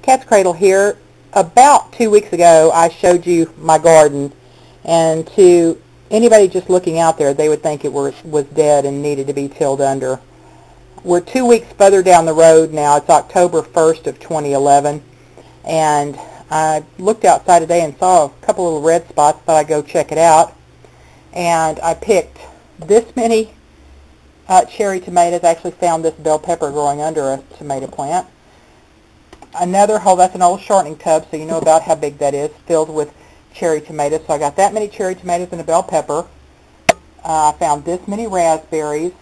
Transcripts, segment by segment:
Cat's Cradle here. About 2 weeks ago, I showed you my garden, and to anybody just looking out there, they would think it was dead and needed to be tilled under. We're 2 weeks further down the road now. It's October 1st of 2011, and I looked outside today and saw a couple little red spots. Thought I'd go check it out, and I picked this many cherry tomatoes. I actually found this bell pepper growing under a tomato plant. Another hole, that's an old shortening tub, so you know about how big that is, filled with cherry tomatoes. So I got that many cherry tomatoes and a bell pepper. I found this many raspberries.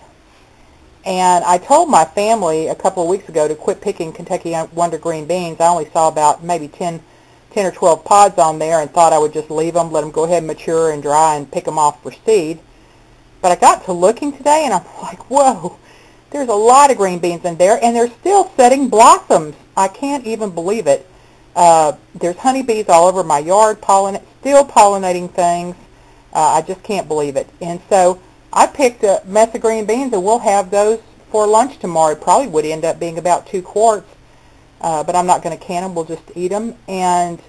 And I told my family a couple of weeks ago to quit picking Kentucky Wonder green beans. I only saw about maybe 10 or 12 pods on there and thought I would just leave them, let them go ahead and mature and dry and pick them off for seed. But I got to looking today and I'm like, whoa, there's a lot of green beans in there, and they're still setting blossoms. I can't even believe it. There's honeybees all over my yard, still pollinating things. I just can't believe it. And so I picked a mess of green beans, and we'll have those for lunch tomorrow. It probably would end up being about 2 quarts, but I'm not going to can them. We'll just eat them. And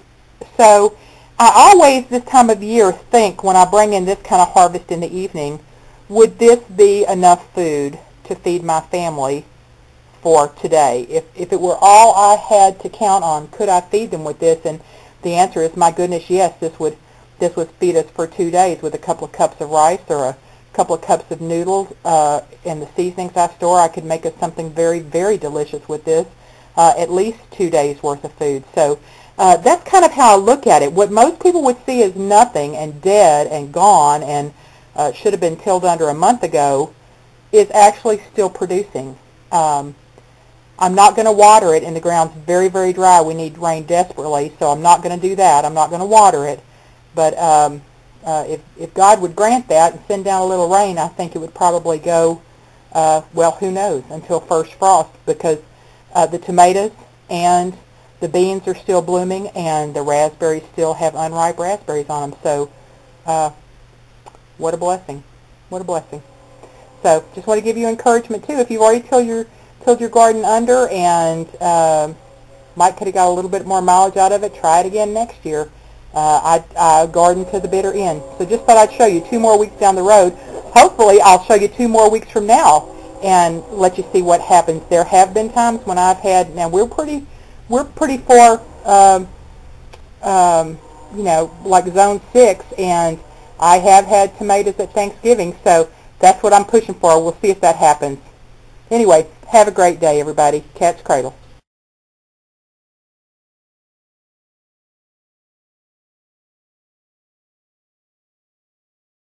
so I always, this time of year, think when I bring in this kind of harvest in the evening, would this be enough food to feed my family for today? If it were all I had to count on, could I feed them with this? And the answer is, my goodness, yes. This would feed us for 2 days with a couple of cups of rice or a couple of cups of noodles and the seasonings I store. I could make us something very, very delicious with this. At least 2 days worth of food. So that's kind of how I look at it. What most people would see as nothing and dead and gone and should have been tilled under a month ago is actually still producing. I'm not going to water it, and the ground's very, very dry. We need rain desperately, so I'm not going to do that. I'm not going to water it. But if God would grant that and send down a little rain, I think it would probably go, well, who knows, until first frost, because the tomatoes and the beans are still blooming, and the raspberries still have unripe raspberries on them. So what a blessing. What a blessing. So just want to give you encouragement, too. If you've already tilled your garden under and might could have got a little bit more mileage out of it, try it again next year. I garden to the bitter end. So just thought I'd show you 2 more weeks down the road. Hopefully I'll show you 2 more weeks from now and let you see what happens. There have been times when I've had, now we're pretty far, you know, like zone 6, and I have had tomatoes at Thanksgiving, so that's what I'm pushing for. We'll see if that happens. Anyway, have a great day, everybody. Cat's Cradle.